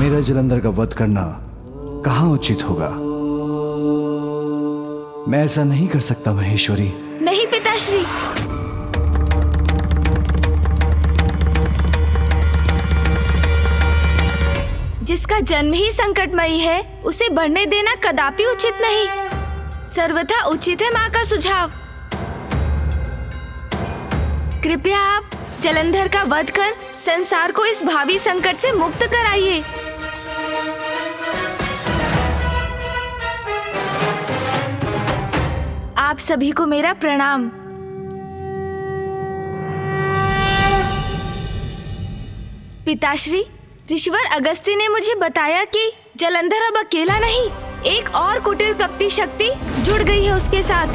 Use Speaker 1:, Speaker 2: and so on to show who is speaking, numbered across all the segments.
Speaker 1: मेरा जलंधर का वध करना कहाँ उचित होगा। मैं ऐसा नहीं कर सकता महेश्वरी।
Speaker 2: नहीं पिताश्री, जिसका जन्म ही संकटमयी है उसे बढ़ने देना कदापि उचित नहीं। सर्वथा उचित है माँ का सुझाव। कृपया आप जलंधर का वध कर संसार को इस भावी संकट से मुक्त कराइए। आप सभी को मेरा प्रणाम। पिताश्री, ऋषिवर अगस्त्य ने मुझे बताया कि जलंधर अब अकेला नहीं, एक और कुटिल कपटी शक्ति जुड़ गई है उसके साथ।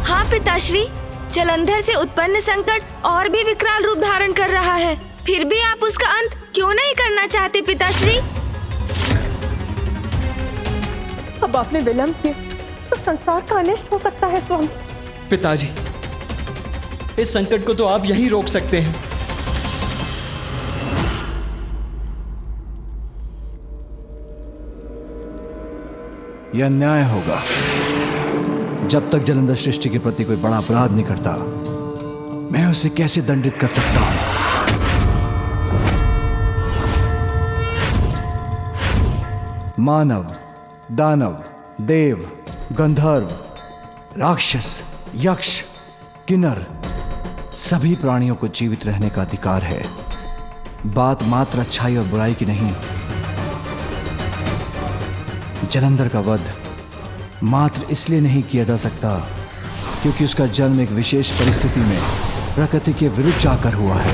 Speaker 2: हाँ पिताश्री, जलंधर से उत्पन्न संकट और भी विकराल रूप धारण कर रहा है। फिर भी आप उसका अंत क्यों नहीं करना चाहते पिताश्री?
Speaker 3: अब आपने विलंब किया तो संसार का अनिष्ट हो सकता है स्वामी।
Speaker 4: पिताजी, इस संकट को तो आप यहीं रोक सकते हैं।
Speaker 1: यह अन्याय होगा। जब तक जलंधर सृष्टि के प्रति कोई बड़ा अपराध नहीं करता, मैं उसे कैसे दंडित कर सकता हूं? मानव, दानव, देव, गंधर्व, राक्षस, यक्ष, किन्नर, सभी प्राणियों को जीवित रहने का अधिकार है। बात मात्र अच्छाई और बुराई की नहीं। जलंधर का वध मात्र इसलिए नहीं किया जा सकता क्योंकि उसका जन्म एक विशेष परिस्थिति में प्रकृति के विरुद्ध जाकर हुआ है।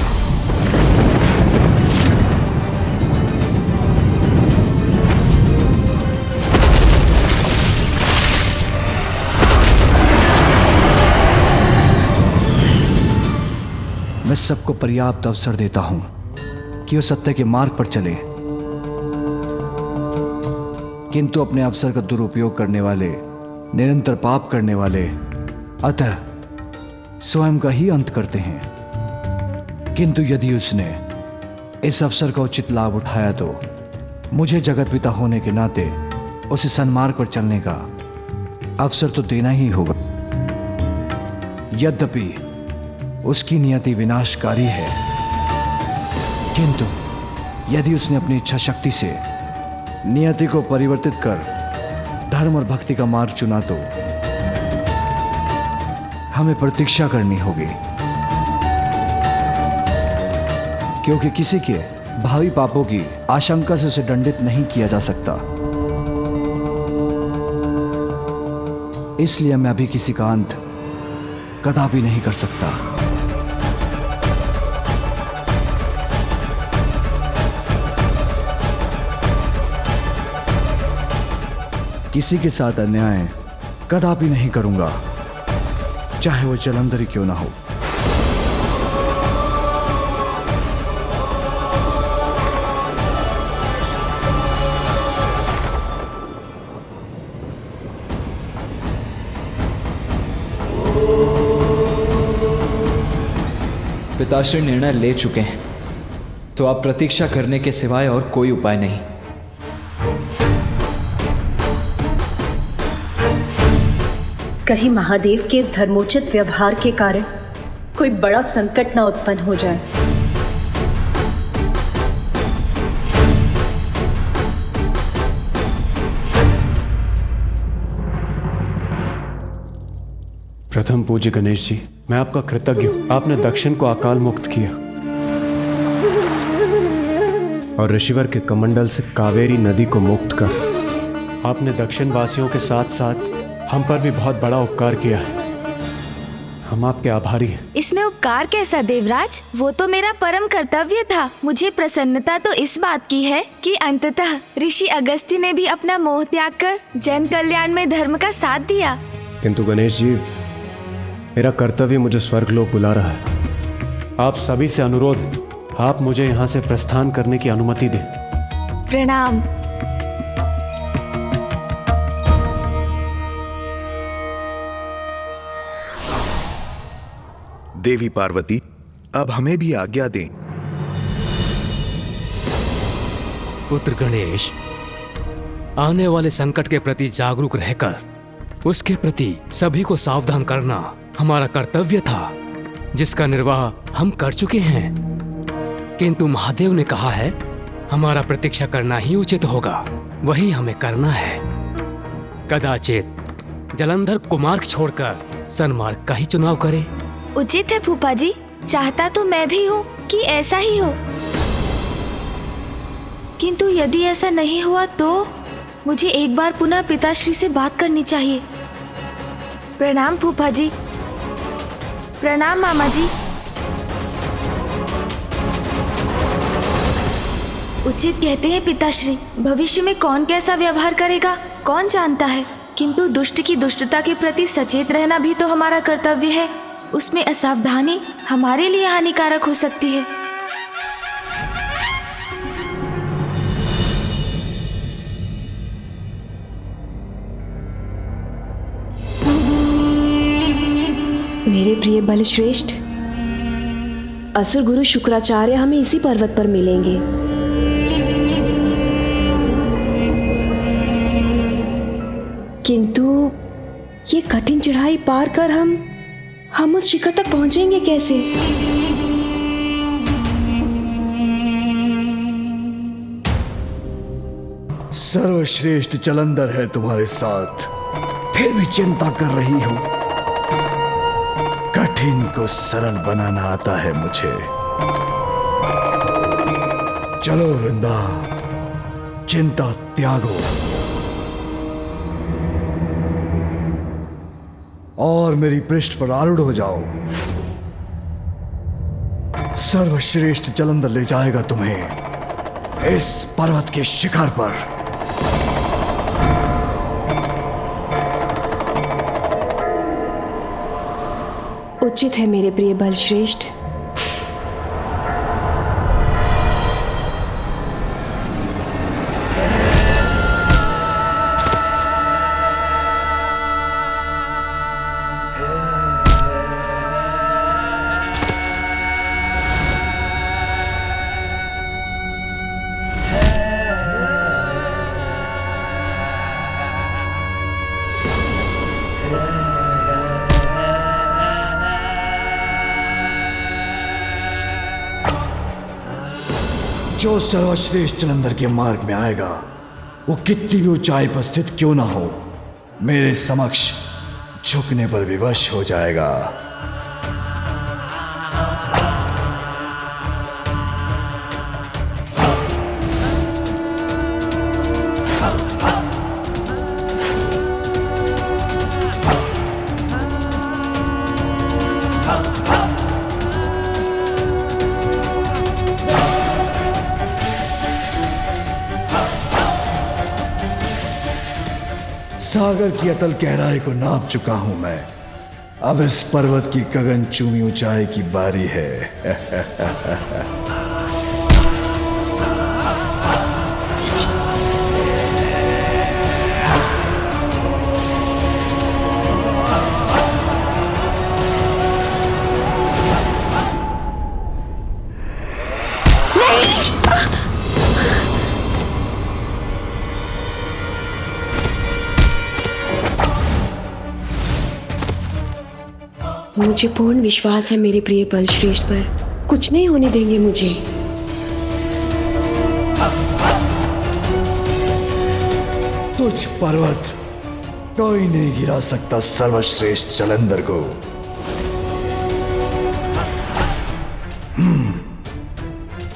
Speaker 1: मैं सबको पर्याप्त अवसर देता हूं कि वो सत्य के मार्ग पर चले, किंतु अपने अवसर का दुरुपयोग करने वाले, निरंतर पाप करने वाले अतः स्वयं का ही अंत करते हैं। किंतु यदि उसने इस अवसर का उचित लाभ उठाया तो मुझे जगत पिता होने के नाते उसे सन्मार्ग पर चलने का अवसर तो देना ही होगा। यद्यपि उसकी नियति विनाशकारी है, किंतु यदि उसने अपनी इच्छा शक्ति से नियति को परिवर्तित कर धर्म और भक्ति का मार्ग चुना तो हमें प्रतीक्षा करनी होगी, क्योंकि किसी के भावी पापों की आशंका से उसे दंडित नहीं किया जा सकता। इसलिए मैं अभी किसी का अंत कदापि नहीं कर सकता। किसी के साथ अन्याय कदापि नहीं करूंगा, चाहे वो जलंधर ही क्यों ना हो।
Speaker 4: पिताश्री निर्णय ले चुके हैं, तो आप प्रतीक्षा करने के सिवाय और कोई उपाय नहीं।
Speaker 3: कहीं महादेव के इस धर्मोचित व्यवहार के कारण कोई बड़ा संकट न उत्पन्न हो जाए।
Speaker 5: प्रथम पूज्य गणेश जी, मैं आपका कृतज्ञ हूं। आपने दक्षिण को अकाल मुक्त किया और ऋषिवर के कमंडल से कावेरी नदी को मुक्त कर आपने दक्षिण वासियों के साथ साथ हम पर भी बहुत बड़ा उपकार किया है। हम आपके आभारी हैं।
Speaker 2: इसमें उपकार कैसा देवराज, वो तो मेरा परम कर्तव्य था। मुझे प्रसन्नता तो इस बात की है कि अंततः ऋषि अगस्त्य ने भी अपना मोह त्याग कर जन कल्याण में धर्म का साथ दिया।
Speaker 5: किंतु गणेश जी, मेरा कर्तव्य मुझे स्वर्गलोक बुला रहा है। आप सभी से अनुरोध है, आप मुझे यहाँ से प्रस्थान करने की अनुमति दें।
Speaker 2: प्रणाम।
Speaker 6: देवी पार्वती, अब हमें भी आज्ञा दें। पुत्र गणेश, आने वाले संकट के प्रति जागरूक रहकर उसके प्रति सभी को सावधान करना हमारा कर्तव्य था, जिसका निर्वाह हम कर चुके हैं। किंतु महादेव ने कहा है हमारा प्रतीक्षा करना ही उचित होगा, वही हमें करना है। कदाचित जलंधर कुमार्ग छोड़कर सन्मार्ग का ही चुनाव करे।
Speaker 2: उचित है फूफा जी, चाहता तो मैं भी हूँ कि ऐसा ही हो, किंतु यदि ऐसा नहीं हुआ तो मुझे एक बार पुनः पिताश्री से बात करनी चाहिए। प्रणाम फूफा जी। प्रणाम मामा जी। उचित कहते हैं पिताश्री, भविष्य में कौन कैसा व्यवहार करेगा कौन जानता है, किंतु दुष्ट की दुष्टता के प्रति सचेत रहना भी तो हमारा कर्तव्य है। उसमें असावधानी हमारे लिए हानिकारक हो सकती है।
Speaker 7: मेरे प्रिय बलश्रेष्ठ, असुर गुरु शुक्राचार्य हमें इसी पर्वत पर मिलेंगे। किंतु ये कठिन चढ़ाई पार कर हम उस शिखर तक पहुंचेंगे कैसे?
Speaker 1: सर्वश्रेष्ठ जलंधर है तुम्हारे साथ, फिर भी चिंता कर रही हो। कठिन को सरल बनाना आता है मुझे। चलो वृंदा, चिंता त्यागो और मेरी पृष्ठ पर आरूढ़ हो जाओ। सर्वश्रेष्ठ जलंधर ले जाएगा तुम्हें इस पर्वत के शिखर पर।
Speaker 7: उचित है मेरे प्रिय बलश्रेष्ठ।
Speaker 1: जो सर्वश्रेष्ठ जलंधर के मार्ग में आएगा, वो कितनी भी ऊंचाई पर स्थित क्यों ना हो, मेरे समक्ष झुकने पर विवश हो जाएगा। सागर की अतल गहराई को नाप चुका हूं मैं, अब इस पर्वत की गगनचूमी ऊंचाई की बारी है।
Speaker 7: मुझे पूर्ण विश्वास है मेरे प्रिय बलश्रेष्ठ पर, कुछ नहीं होने देंगे मुझे।
Speaker 1: तुझ पर्वत कोई नहीं गिरा सकता सर्वश्रेष्ठ जलंधर को।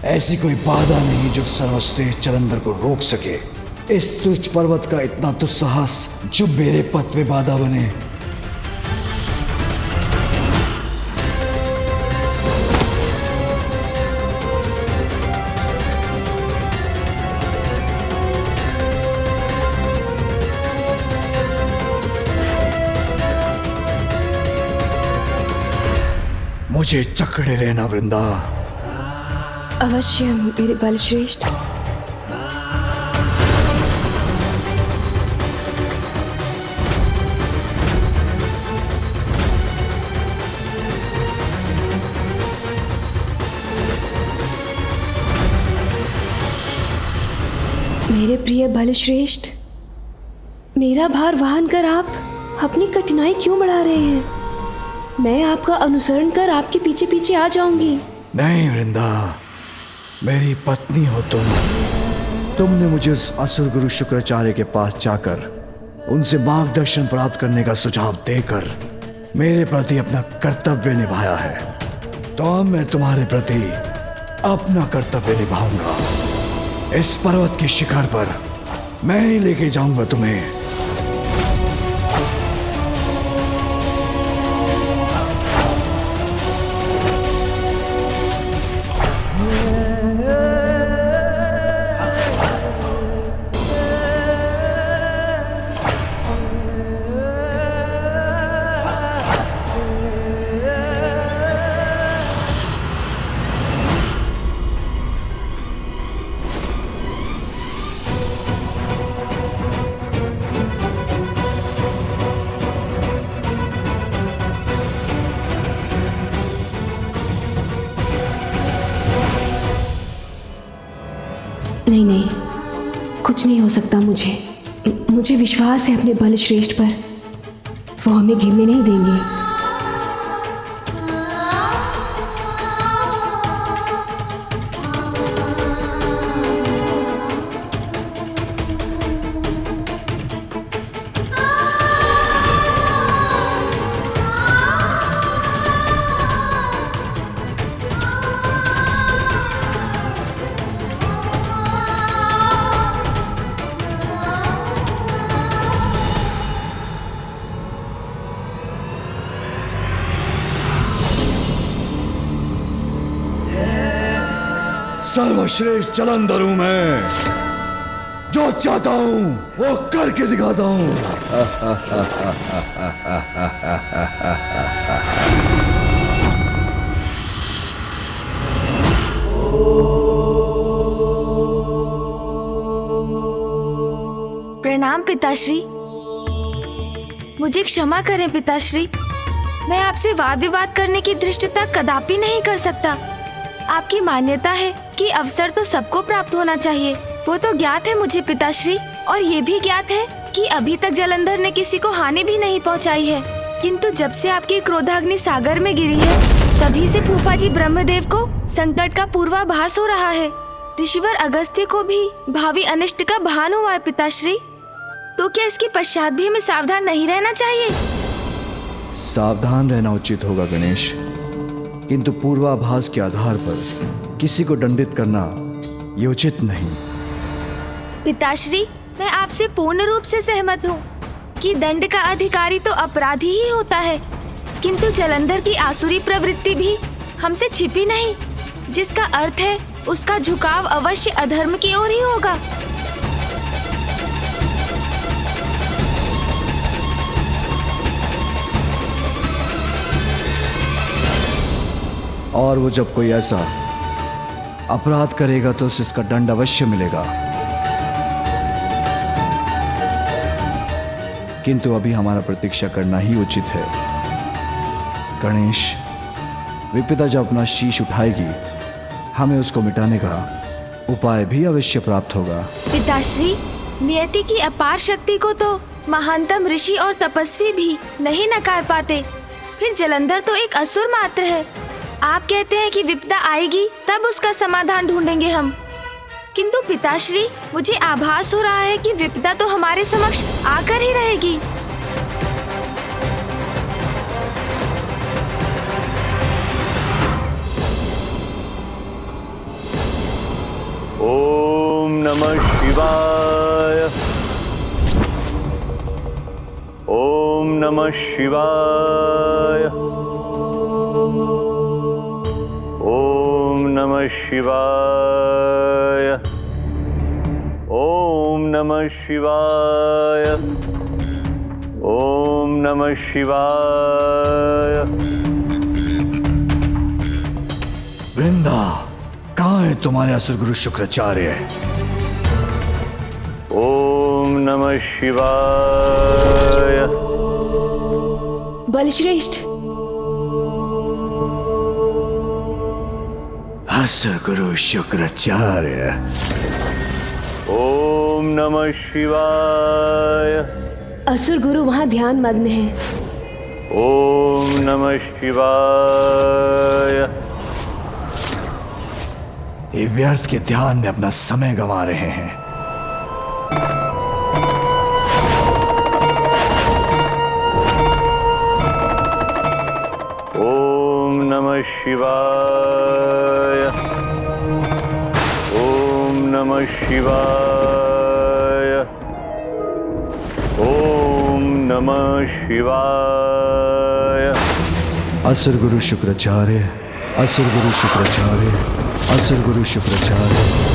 Speaker 1: ऐसी कोई बाधा नहीं जो सर्वश्रेष्ठ जलंधर को रोक सके। इस तुच्छ पर्वत का इतना दुस्साहस जो मेरे पथ में बाधा बने। मुझे चकड़े रहना वृंदा।
Speaker 7: अवश्य मेरे बलश्रेष्ठ। मेरे प्रिय बलश्रेष्ठ, मेरा भार वहन कर आप अपनी कठिनाई क्यों बढ़ा रहे हैं? मैं आपका अनुसरण कर आपके पीछे पीछे आ जाऊंगी।
Speaker 1: नहीं वृंदा, मेरी पत्नी हो तुमने मुझे उस असुर गुरु शुक्राचार्य के पास जाकर उनसे मार्गदर्शन प्राप्त करने का सुझाव देकर मेरे प्रति अपना कर्तव्य निभाया है, तो अब मैं तुम्हारे प्रति अपना कर्तव्य निभाऊंगा। इस पर्वत के शिखर पर मैं ही लेके जाऊंगा तुम्हें।
Speaker 7: नहीं नहीं, कुछ नहीं हो सकता। मुझे विश्वास है अपने बलश्रेष्ठ पर, वो हमें गिरने नहीं देंगे।
Speaker 1: सर्वश्रेष्ठ जलंधर हूं मैं, जो चाहता हूं वो करके दिखाता हूं।
Speaker 2: प्रणाम पिताश्री। मुझे क्षमा करें पिताश्री, मैं आपसे वाद विवाद करने की धृष्टता कदापि नहीं कर सकता। आपकी मान्यता है कि अवसर तो सबको प्राप्त होना चाहिए, वो तो ज्ञात है मुझे पिताश्री, और ये भी ज्ञात है कि अभी तक जलंधर ने किसी को हानि भी नहीं पहुंचाई है। किंतु जब से आपकी क्रोधाग्नि सागर में गिरी है, तभी से फूफा जी ब्रह्मदेव को संकट का पूर्वाभास हो रहा है। ऋषिवर अगस्त्य को भी भावी अनिष्ट का भान हुआ है पिताश्री। तो क्या इसके पश्चात भी हमें सावधान नहीं रहना चाहिए?
Speaker 1: सावधान रहना उचित होगा गणेश, किंतु पूर्वाभास के आधार पर किसी को दंडित करना ये उचित नहीं।
Speaker 2: पिताश्री, मैं आपसे पूर्ण रूप से सहमत हूँ कि दंड का अधिकारी तो अपराधी ही होता है, किंतु जलंधर की आसुरी प्रवृत्ति भी हमसे छिपी नहीं, जिसका अर्थ है उसका झुकाव अवश्य अधर्म की ओर ही होगा।
Speaker 1: और वो जब कोई ऐसा अपराध करेगा तो उसे इसका दंड अवश्य मिलेगा। किंतु अभी हमारा प्रतीक्षा करना ही उचित है। गणेश, विपदा जब अपना शीश उठाएगी, हमें उसको मिटाने का उपाय भी अवश्य प्राप्त होगा।
Speaker 2: पिताश्री, नियति की अपार शक्ति को तो महानतम ऋषि और तपस्वी भी नहीं नकार पाते, फिर जलंधर तो एक असुर मात्र है। आप कहते हैं कि विपदा आएगी तब उसका समाधान ढूंढेंगे हम, किंतु पिताश्री, मुझे आभास हो रहा है कि विपदा तो हमारे समक्ष आकर ही रहेगी।
Speaker 8: ओम नमः शिवाय। ओम नमः शिवाय। ओम नमः शिवाय। ओम नमः शिवाय। ओम नमः शिवाय।
Speaker 1: वृंदा, कहाँ है तुम्हारे असुर गुरु शुक्राचार्य?
Speaker 8: ओम नमः शिवाय।
Speaker 7: बलश्रेष्ठ,
Speaker 1: असुर गुरु शुक्राचार्य।
Speaker 8: ओम ओम नमः शिवाय।
Speaker 7: असुर गुरु वहाँ ध्यान मग्न है।
Speaker 8: ओम नमः शिवाय।
Speaker 1: ये व्यर्थ के ध्यान में अपना समय गंवा रहे हैं।
Speaker 8: ओम नमः शिवाय। ओम नमः शिवाय। ओम नमः शिवाय।
Speaker 1: असुर गुरु शुक्राचार्य, असुर गुरु शुक्राचार्य, असुर गुरु शुक्राचार्य।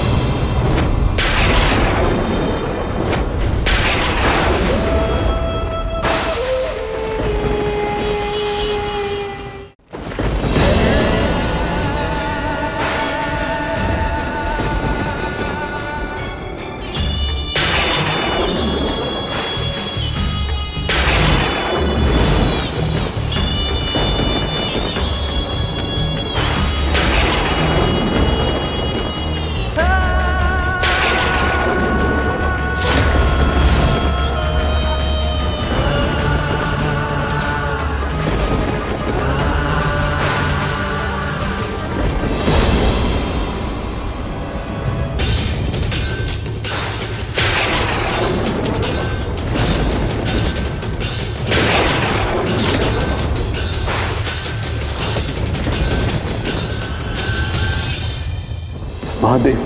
Speaker 8: महादेव,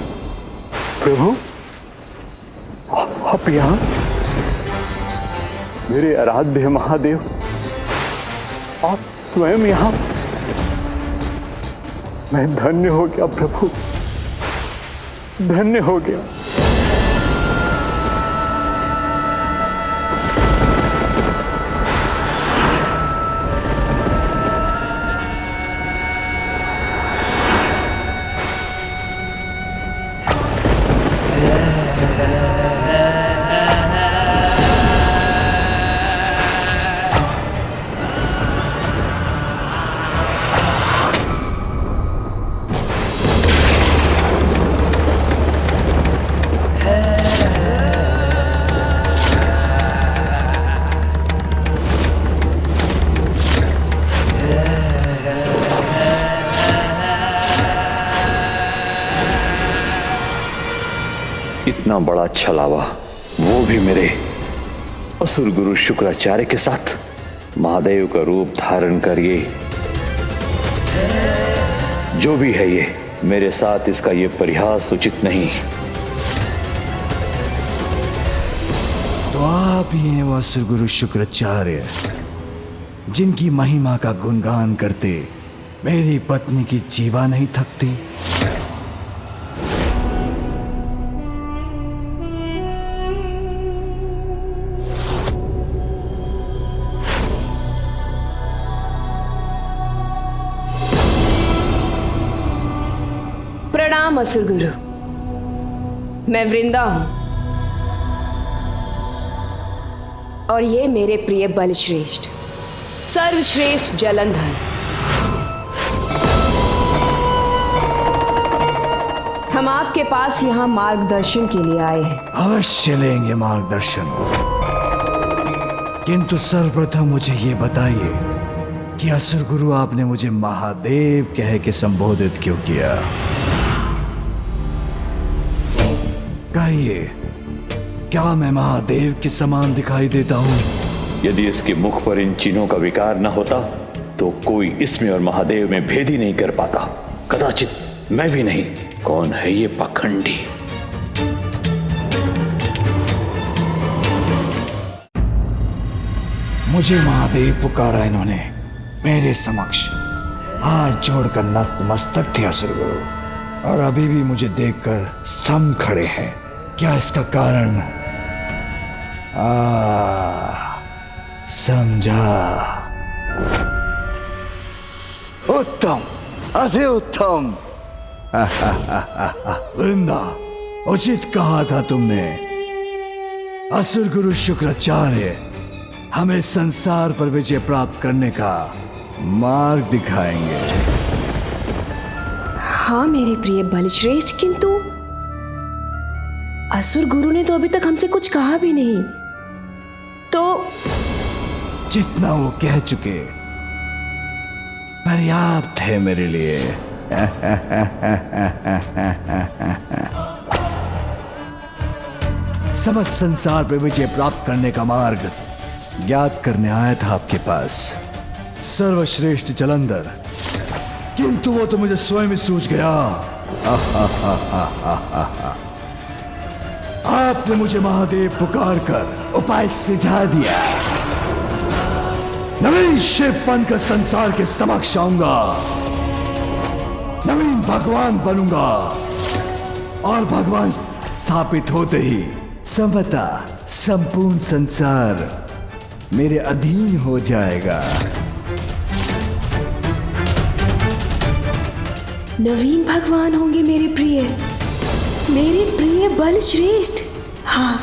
Speaker 8: प्रभु, आप यहाँ? मेरे आराध्य महादेव, आप स्वयं यहाँ? मैं धन्य हो गया प्रभु, धन्य हो गया।
Speaker 9: इतना बड़ा छलावा, वो भी मेरे असुर गुरु शुक्राचार्य के साथ महादेव का रूप धारण करिए। जो भी है ये, मेरे साथ इसका ये परिहास उचित नहीं।
Speaker 1: तो आप ही हैं वो असुर गुरु शुक्राचार्य, जिनकी महिमा का गुणगान करते मेरी पत्नी की जीवा नहीं थकती।
Speaker 7: प्रणाम असुर गुरु, मैं वृंदा हूं और ये मेरे प्रिय बलश्रेष्ठ, सर्वश्रेष्ठ जलंधर। हम आपके पास यहाँ मार्गदर्शन के लिए आए हैं।
Speaker 1: अवश्य लेंगे मार्गदर्शन, किंतु सर्वप्रथम मुझे ये बताइए कि असुर गुरु आपने मुझे महादेव कह के संबोधित क्यों किया? कहिए, क्या मैं महादेव के समान दिखाई देता हूँ?
Speaker 9: यदि इसके मुख पर इन चिन्हों का विकार न होता तो कोई इसमें और महादेव में भेद ही नहीं कर पाता। कदाचित मैं भी नहीं। कौन है ये पाखंडी?
Speaker 1: मुझे महादेव पुकारा इन्होंने मेरे समक्ष। हाथ जोड़कर नतमस्तक थे असुर गुरु, और अभी भी मुझे देखकर स्तंभ खड़े हैं। क्या इसका कारण? समझा। उत्तम, अति उत्तम। वृंदा, उचित कहा था तुमने। असुर गुरु शुक्राचार्य हमें संसार पर विजय प्राप्त करने का मार्ग दिखाएंगे।
Speaker 7: हाँ मेरे प्रिय बलश्रेष्ठ, किंतु असुर गुरु ने तो अभी तक हमसे कुछ कहा भी नहीं। तो
Speaker 1: जितना वो कह चुके पर्याप्त है मेरे लिए। समस्त संसार पे विजय प्राप्त करने का मार्ग ज्ञात करने आया था आपके पास, सर्वश्रेष्ठ जलंधर, किंतु वो तो मुझे स्वयं ही सूझ गया। आपने मुझे महादेव पुकार कर उपाय सुझा दिया। नवीन शिव बनकर संसार के समक्ष आऊंगा, नवीन भगवान बनूंगा और भगवान स्थापित होते ही समता संपूर्ण संसार मेरे अधीन हो जाएगा।
Speaker 7: नवीन भगवान होंगे मेरे प्रिय बल श्रेष्ठ। हाँ,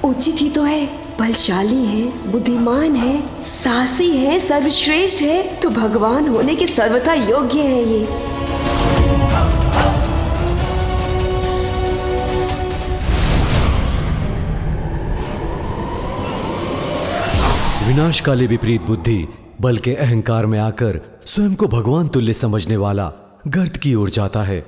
Speaker 7: उचित ही तो है। बलशाली है, बुद्धिमान है, साहसी है, सर्वश्रेष्ठ है, तो भगवान होने के सर्वथा योग्य है ये।
Speaker 10: विनाशकाली विपरीत बुद्धि बल के अहंकार में आकर स्वयं को भगवान तुल्य समझने वाला गर्त की ओर जाता है